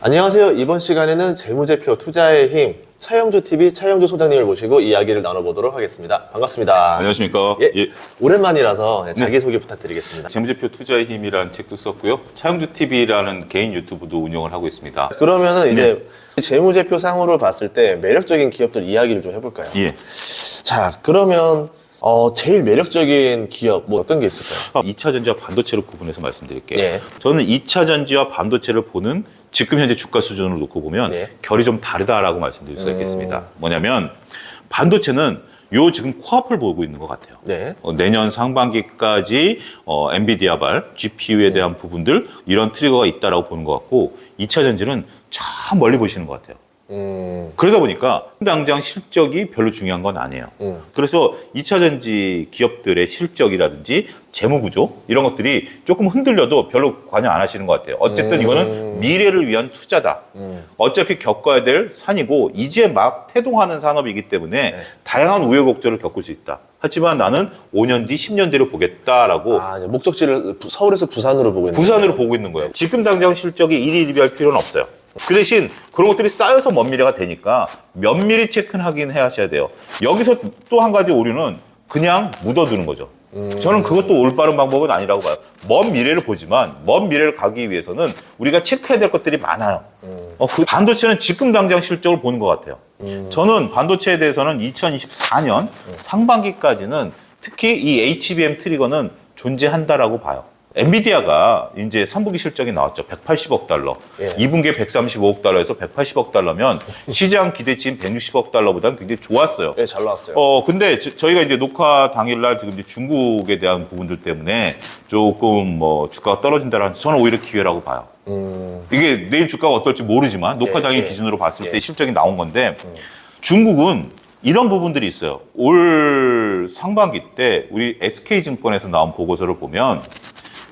안녕하세요. 이번 시간에는 재무제표 투자의 힘 차영주TV 차영주 소장님을 모시고 이야기를 나눠보도록 하겠습니다. 반갑습니다. 안녕하십니까. 예, 오랜만이라서 자기소개 부탁드리겠습니다. 재무제표 투자의 힘이라는 책도 썼고요. 차영주TV라는 개인 유튜브도 운영을 하고 있습니다. 그러면은 이제 재무제표 상으로 봤을 때 매력적인 기업들 이야기를 좀 해볼까요? 예. 자, 그러면 제일 매력적인 기업 뭐 어떤 게 있을까요? 2차 전지와 반도체를 구분해서 말씀드릴게요. 예. 저는 2차 전지와 반도체를 보는 지금 현재 주가 수준을 놓고 보면 예. 결이 좀 다르다라고 말씀드릴 수가 있겠습니다. 뭐냐면 반도체는 요 지금 코앞을 보고 있는 것 같아요. 네. 내년 상반기까지 엔비디아발 GPU에 대한 부분들 이런 트리거가 있다라고 보는 것 같고 2차 전지는 참 멀리 보시는 것 같아요. 그러다 보니까 당장 실적이 별로 중요한 건 아니에요. 그래서 2차 전지 기업들의 실적이라든지 재무구조 이런 것들이 조금 흔들려도 별로 관여 안 하시는 것 같아요. 어쨌든 이거는 미래를 위한 투자다. 어차피 겪어야 될 산이고 이제 막 태동하는 산업이기 때문에 다양한 우여곡절을 겪을 수 있다. 하지만 나는 5년 뒤, 10년 뒤를 보겠다라고 이제 목적지를 서울에서 부산으로 보고 있는 부산으로 보고 있는 거예요. 지금 당장 실적이 일희일비할 필요는 없어요. 그 대신 그런 것들이 쌓여서 먼 미래가 되니까 면밀히 체크하긴 하셔야 돼요. 여기서 또 한 가지 오류는 그냥 묻어두는 거죠. 저는 그것도 올바른 방법은 아니라고 봐요. 먼 미래를 보지만 먼 미래를 가기 위해서는 우리가 체크해야 될 것들이 많아요. 그 반도체는 지금 당장 실적을 보는 것 같아요. 저는 반도체에 대해서는 2024년 상반기까지는 특히 이 HBM 트리거는 존재한다라고 봐요. 엔비디아가 이제 3분기 실적이 나왔죠. 180억 달러. 예. 2분기에 135억 달러에서 180억 달러면 시장 기대치인 160억 달러보다는 굉장히 좋았어요. 네, 잘 나왔어요. 근데 저희가 이제 녹화 당일날 지금 이제 중국에 대한 부분들 때문에 조금 주가가 떨어진다라는 저는 오히려 기회라고 봐요. 이게 내일 주가가 어떨지 모르지만 녹화 당일 기준으로 봤을 때 실적이 나온 건데 중국은 이런 부분들이 있어요. 올 상반기 때 우리 SK증권에서 나온 보고서를 보면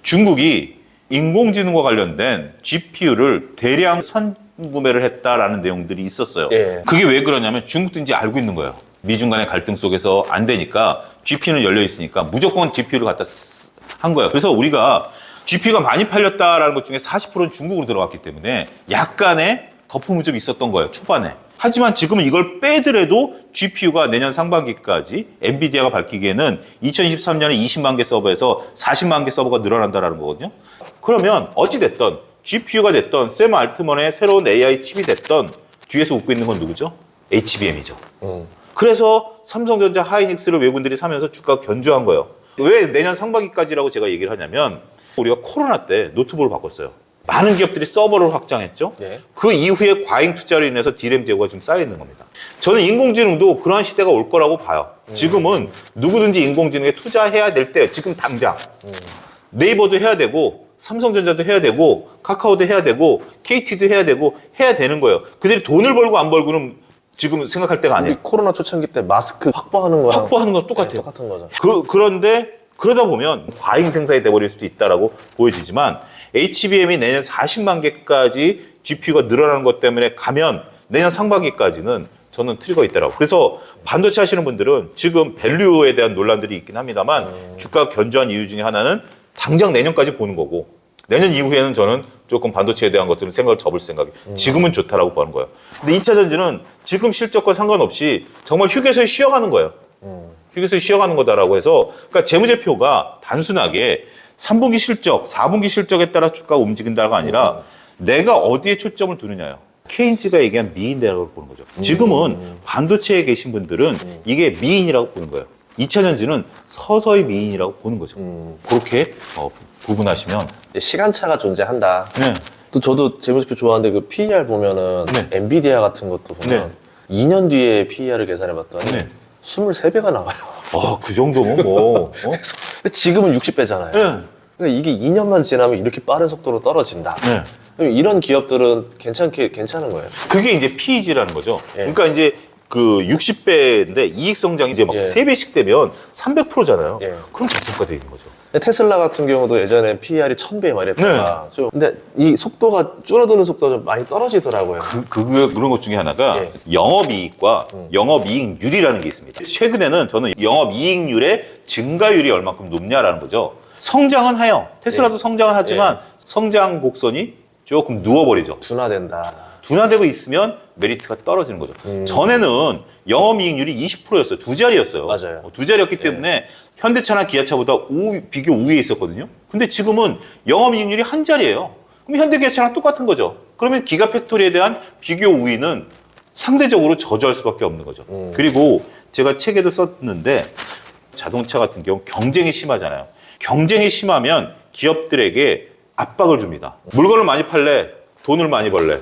중국이 인공지능과 관련된 GPU를 대량 선구매를 했다라는 내용들이 있었어요. 예. 그게 왜 그러냐면 중국도 이제 알고 있는 거예요. 미중 간의 갈등 속에서 안 되니까 GPU는 열려 있으니까 무조건 GPU를 갖다 한 거예요. 그래서 우리가 GPU가 많이 팔렸다라는 것 중에 40%는 중국으로 들어갔기 때문에 약간의 거품이 좀 있었던 거예요. 초반에. 하지만 지금은 이걸 빼더라도 GPU가 내년 상반기까지 엔비디아가 밝히기에는 2023년에 20만 개 서버에서 40만 개 서버가 늘어난다는 거거든요. 그러면 어찌됐든 GPU가 됐던 샘 알트먼의 새로운 AI 칩이 됐던 뒤에서 웃고 있는 건 누구죠? HBM이죠. 그래서 삼성전자 하이닉스를 외국인들이 사면서 주가가 견조한 거예요. 왜 내년 상반기까지라고 제가 얘기를 하냐면 우리가 코로나 때 노트북을 바꿨어요. 많은 기업들이 서버를 확장했죠. 네. 그 이후에 과잉 투자로 인해서 D램 재고가 지금 쌓여 있는 겁니다. 저는 인공지능도 그러한 시대가 올 거라고 봐요. 지금은 누구든지 인공지능에 투자해야 될 때 지금 당장 네이버도 해야 되고 삼성전자도 해야 되고 카카오도 해야 되고 KT도 해야 되고 해야 되는 거예요. 그들이 돈을 벌고 안 벌고는 지금 생각할 때가 아니에요. 코로나 초창기 때 마스크 확보하는 거랑 확보하는 건 똑같아요. 네, 똑같은 거죠. 그런데 그러다 보면 과잉 생산이 돼버릴 수도 있다라고 보여지지만 HBM이 내년 40만 개까지 GPU가 늘어나는 것 때문에 가면 내년 상반기까지는 저는 트리거 있더라고요. 그래서 반도체 하시는 분들은 지금 밸류에 대한 논란들이 있긴 합니다만 주가가 견조한 이유 중에 하나는 당장 내년까지 보는 거고 내년 이후에는 저는 조금 반도체에 대한 것들은 생각을 접을 생각이에요. 지금은 좋다라고 보는 거예요. 근데 2차 전지는 지금 실적과 상관없이 정말 휴게소에 쉬어가는 거예요. 휴게소에 쉬어가는 거다라고 해서 그러니까 재무제표가 단순하게 3분기 실적, 4분기 실적에 따라 주가가 움직인다가 아니라 내가 어디에 초점을 두느냐요. 케인즈가 얘기한 미인이라고 보는 거죠. 지금은 반도체에 계신 분들은 이게 미인이라고 보는 거예요. 2차 전지는 서서히 미인이라고 보는 거죠. 그렇게 구분하시면 시간차가 존재한다. 네. 또 저도 재무제표 좋아하는데 그 PER 보면은 네. 엔비디아 같은 것도 보면 네. 2년 뒤에 PER을 계산해 봤더니 네. 23배가 나와요. 그 정도면 뭐. 근데 지금은 60배잖아요. 네. 그러니까 이게 2년만 지나면 이렇게 빠른 속도로 떨어진다. 네. 이런 기업들은 괜찮은 거예요. 그게 이제 PEG라는 거죠. 예. 그러니까 이제 그 60배인데 이익 성장이 이제 막 예. 3배씩 되면 300%잖아요. 예. 그럼 저평가되는 거죠. 테슬라 같은 경우도 예전에 PER이 1000배 막 이랬다가 근데 이 속도가 줄어드는 속도가 좀 많이 떨어지더라고요. 그런 것 중에 하나가 예. 영업이익과 영업이익률이라는 게 있습니다. 최근에는 저는 영업이익률의 증가율이 얼마큼 높냐라는 거죠. 성장은 해요. 테슬라도 성장을 하지만 성장 곡선이 조금 누워버리죠. 둔화된다. 둔화되고 있으면 메리트가 떨어지는 거죠. 전에는 영업이익률이 20%였어요. 두 자리였어요. 맞아요. 두 자리였기 때문에 현대차나 기아차보다 비교 우위에 있었거든요. 근데 지금은 영업이익률이 한 자리예요. 그럼 현대기아차랑 똑같은 거죠. 그러면 기가팩토리에 대한 비교 우위는 상대적으로 저조할 수밖에 없는 거죠. 그리고 제가 책에도 썼는데 자동차 같은 경우 경쟁이 심하잖아요. 경쟁이 심하면 기업들에게 압박을 줍니다. 물건을 많이 팔래? 돈을 많이 벌래?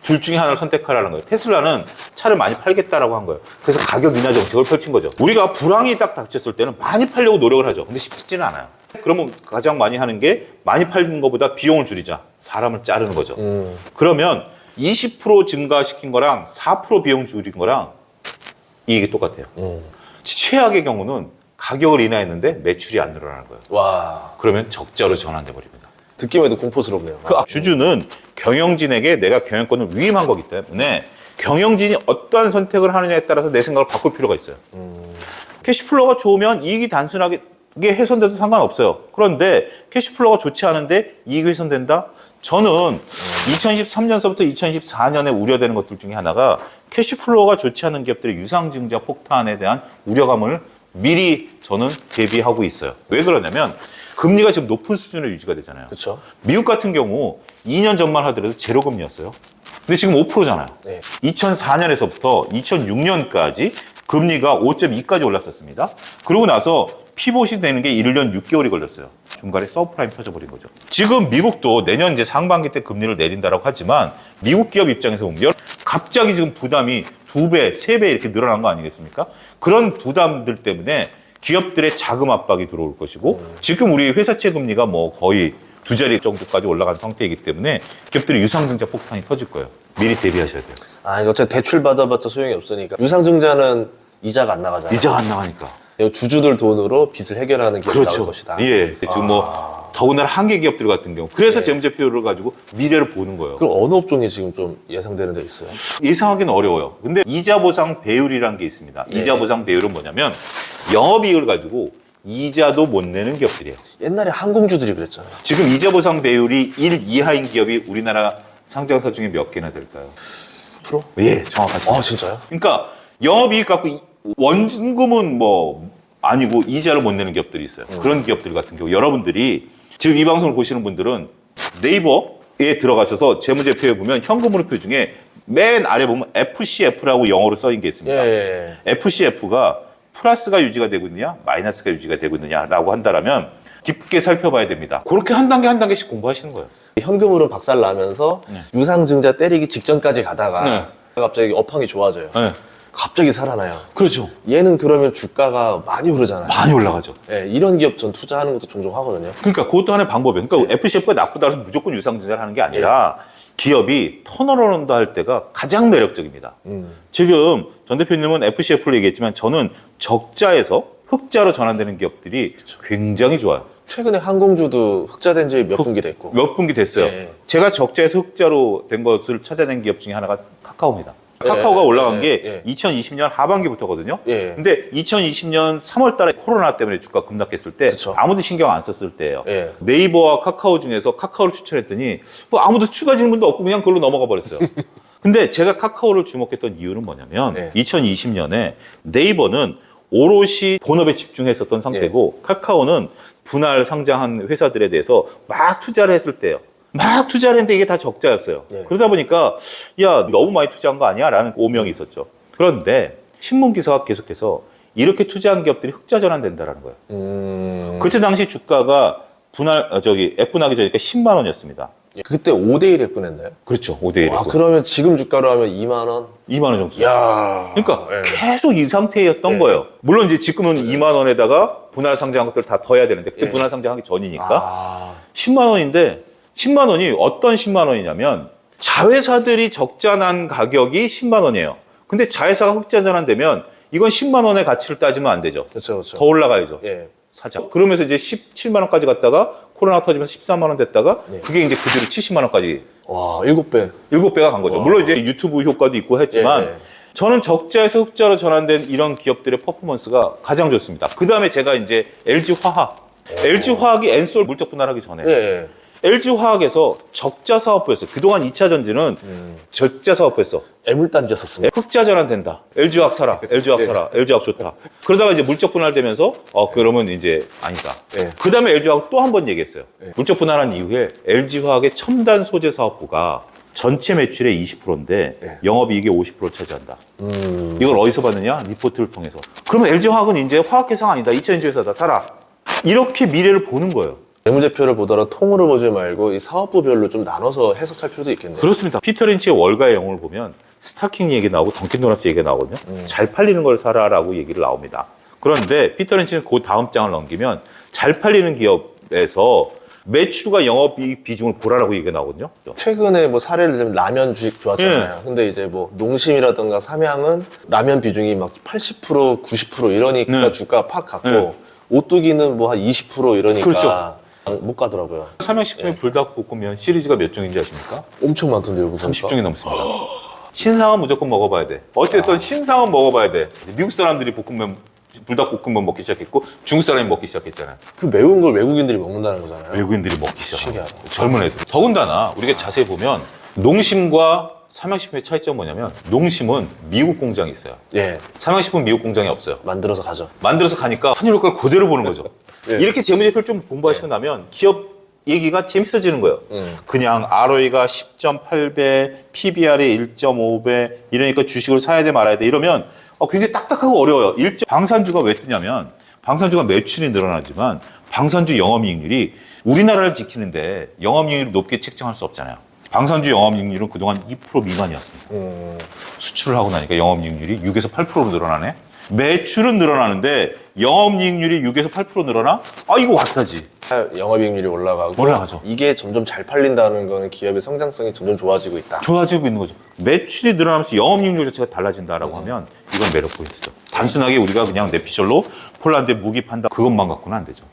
둘 중에 하나를 선택하라는 거예요. 테슬라는 차를 많이 팔겠다라고 한 거예요. 그래서 가격 인하 정책을 펼친 거죠. 우리가 불황이 딱 닥쳤을 때는 많이 팔려고 노력을 하죠. 근데 쉽지는 않아요. 그러면 가장 많이 하는 게 많이 팔는 것보다 비용을 줄이자. 사람을 자르는 거죠. 그러면 20% 증가시킨 거랑 4% 비용 줄인 거랑 이익이 똑같아요. 최악의 경우는 가격을 인하했는데 매출이 안 늘어나는 거예요. 와, 그러면 적자로 전환돼 버립니다. 듣기만 해도 공포스럽네요. 그 주주는 경영진에게 내가 경영권을 위임한 거기 때문에 경영진이 어떠한 선택을 하느냐에 따라서 내 생각을 바꿀 필요가 있어요. 캐시플로우가 좋으면 이익이 단순하게 훼손돼도 상관없어요. 그런데 캐시플로우가 좋지 않은데 이익이 훼손된다? 저는 2013년서부터 2014년에 우려되는 것들 중에 하나가 캐시플로우가 좋지 않은 기업들의 유상증자 폭탄에 대한 우려감을 미리 저는 대비하고 있어요. 왜 그러냐면 금리가 지금 높은 수준으로 유지가 되잖아요. 그렇죠. 미국 같은 경우 2년 전만 하더라도 제로 금리였어요. 근데 지금 5%잖아요. 네. 2004년에서부터 2006년까지 금리가 5.2까지 올랐었습니다. 그러고 나서 피봇이 되는 게 1년 6개월이 걸렸어요. 중간에 서브프라임 터져버린 거죠. 지금 미국도 내년 이제 상반기 때 금리를 내린다라고 하지만 미국 기업 입장에서 보면 갑자기 지금 부담이 2배, 3배 이렇게 늘어난 거 아니겠습니까? 그런 부담들 때문에 기업들의 자금 압박이 들어올 것이고 지금 우리 회사채 금리가 뭐 거의 두 자리 정도까지 올라간 상태이기 때문에 기업들이 유상증자 폭탄이 터질 거예요. 미리 대비하셔야 돼요. 아, 이거 어차피 대출 받아봤자 소용이 없으니까. 유상증자는 이자가 안 나가잖아요. 이자가 안 나가니까. 이거 주주들 돈으로 빚을 해결하는 기업이 나올 것이다. 예. 지금 뭐 더군다나 한계 기업들 같은 경우. 그래서 재무제표를 가지고 미래를 보는 거예요. 그럼 어느 업종이 지금 좀 예상되는 데 있어요? 예상하기는 어려워요. 근데 이자 보상 배율이라는 게 있습니다. 이자 보상 배율은 뭐냐면 영업이익을 가지고 이자도 못 내는 기업들이에요. 옛날에 항공주들이 그랬잖아요. 지금 이자 보상 배율이 1 이하인 기업이 우리나라 상장사 중에 몇 개나 될까요? 프로? 예, 정확하시죠. 아, 진짜요? 그러니까 영업이익 갖고 원금은 뭐 아니고 이자를 못 내는 기업들이 있어요. 그런 기업들 같은 경우 여러분들이 지금 이 방송을 보시는 분들은 네이버에 들어가셔서 재무제표에 보면 현금흐름표 중에 맨 아래 보면 FCF라고 영어로 써있는 게 있습니다. 예. FCF가 플러스가 유지가 되고 있느냐 마이너스가 유지가 되고 있느냐라고 한다면 깊게 살펴봐야 됩니다. 그렇게 한 단계 한 단계씩 공부하시는 거예요. 현금으로 박살 나면서 유상증자 때리기 직전까지 가다가 네. 갑자기 업황이 좋아져요. 네. 갑자기 살아나요. 그렇죠. 얘는 그러면 주가가 많이 오르잖아요. 많이 올라가죠. 예, 이런 기업 전 투자하는 것도 종종 하거든요. 그러니까 그것도 하나의 방법이에요. 그러니까 FCF가 나쁘다고 해서 무조건 유상증자를 하는 게 아니라 기업이 턴어라운드 할 때가 가장 매력적입니다. 지금 전 대표님은 FCF를 얘기했지만 저는 적자에서 흑자로 전환되는 기업들이 굉장히 좋아요. 최근에 항공주도 흑자된 지 몇 분기 됐고. 몇 분기 됐어요. 예. 제가 적자에서 흑자로 된 것을 찾아낸 기업 중에 하나가 카카오입니다. 예, 카카오가 올라간 예, 게 예. 2020년 하반기부터거든요. 예. 근데 2020년 3월 달에 코로나 때문에 주가 급락했을 때 그쵸. 아무도 신경 안 썼을 때예요. 예. 네이버와 카카오 중에서 카카오를 추천했더니 뭐 아무도 추가 질문도 없고 그냥 그걸로 넘어가 버렸어요. 근데 제가 카카오를 주목했던 이유는 뭐냐면 예. 2020년에 네이버는 오롯이 본업에 집중했었던 상태고 카카오는 분할 상장한 회사들에 대해서 막 투자를 했을 때예요. 막 투자를 했는데 이게 다 적자였어요. 예. 그러다 보니까 야 너무 많이 투자한 거 아니야? 라는 오명이 있었죠. 그런데 신문 기사가 계속해서 이렇게 투자한 기업들이 흑자 전환된다라는 거예요. 그때 당시 주가가 F분하기 전이니까 10만 원이었습니다. 그때 5대1 했구냈나요? 그렇죠. 5대1에서. 아, 그러면 지금 주가로 하면 2만 원? 2만 원 정도. 야. 그러니까 예. 계속 이 상태였던 예. 거예요. 물론 이제 지금은 2만 원에다가 분할 상장한 것들 다 더해야 되는데 그때 예. 분할 상장하기 전이니까 아. 10만 원인데 10만 원이 어떤 10만 원이냐면 자회사들이 적자 난 가격이 10만 원이에요. 근데 자회사가 흑자 전환되면 이건 10만 원의 가치를 따지면 안 되죠. 그렇죠, 그렇죠. 더 올라가야죠. 예. 사자. 그러면서 이제 17만 원까지 갔다가 코로나 터지면서 13만 원 됐다가 그게 이제 그 뒤로 70만 원까지 와, 7배. 7배가 간 거죠. 물론 이제 유튜브 효과도 있고 했지만 예. 저는 적자에서 흑자로 전환된 이런 기업들의 퍼포먼스가 가장 좋습니다. 그 다음에 제가 이제 LG화학이 엔솔 물적 분할하기 전에 예. LG화학에서 적자 사업부였어요. 그동안 2차 전지는 적자 사업부였어. 애물단지였었습니다. 흑자 전환된다. LG화학 사라. LG화학 사라. LG화학 좋다. 그러다가 이제 물적 분할되면서 그러면 이제 아니다. 네. 그다음에 LG화학 또 한 번 얘기했어요. 물적 분할한 이후에 LG화학의 첨단 소재 사업부가 전체 매출의 20%인데 영업이익의 50% 차지한다. 이걸 어디서 받느냐? 리포트를 통해서. 그러면 LG화학은 이제 화학회사가 아니다. 2차 전지 회사다. 사라. 이렇게 미래를 보는 거예요. 재무제표를 보더라도 통으로 보지 말고 이 사업부별로 좀 나눠서 해석할 필요도 있겠네요. 그렇습니다. 피터 린치의 월가의 영웅을 보면 스타킹 얘기 나오고 던킨 도너스 얘기가 나오거든요. 잘 팔리는 걸 사라라고 얘기를 나옵니다. 그런데 피터 린치는 그 다음 장을 넘기면 잘 팔리는 기업에서 매출과 영업이익 비중을 보라라고 얘기가 나오거든요. 최근에 뭐 사례를 들면 라면 주식 좋았잖아요. 근데 이제 뭐 농심이라든가 삼양은 라면 비중이 막 80%, 90% 이러니까 주가 팍 갔고 오뚜기는 뭐 한 20% 이러니까 그렇죠. 못 가더라고요. 삼양식품의 불닭볶음면 시리즈가 몇 종인지 아십니까? 엄청 많던데요, 그거. 30종이 넘습니다. 신상은 무조건 먹어봐야 돼. 어쨌든 신상은 먹어봐야 돼. 미국 사람들이 불닭볶음면 먹기 시작했고 중국 사람이 먹기 시작했잖아요. 그 매운 걸 외국인들이 먹는다는 거잖아요. 외국인들이 먹기 시작한 신기하다. 젊은 애들. 더군다나 우리가 자세히 보면 농심과 삼양식품의 차이점 뭐냐면 농심은 미국 공장이 있어요. 예, 삼양식품 미국 공장이 없어요. 만들어서 가죠. 만들어서 가니까 환율 효과를 그대로 보는 거죠. 이렇게 재무제표를 좀 공부하시고 나면 기업 얘기가 재밌어지는 거예요. 그냥 ROE가 10.8배, PBR이 1.5배 이러니까 주식을 사야 돼 말아야 돼 이러면 굉장히 딱딱하고 어려워요. 방산주가 왜 뜨냐면 방산주가 매출이 늘어나지만 방산주 영업이익률이 우리나라를 지키는데 영업이익률이 높게 책정할 수 없잖아요. 방산주 영업이익률은 그동안 2% 미만이었습니다. 수출을 하고 나니까 영업이익률이 6에서 8%로 늘어나네. 매출은 늘어나는데 영업이익률이 6에서 8% 늘어나? 이거 왔다지. 영업이익률이 올라가고 올라가죠. 이게 점점 잘 팔린다는 거는 기업의 성장성이 점점 좋아지고 있다. 좋아지고 있는 거죠. 매출이 늘어나면서 영업이익률 자체가 달라진다라고 하면 이건 매력 포인트죠. 단순하게 우리가 그냥 내피셜로 폴란드에 무기 판다 그것만 갖고는 안 되죠.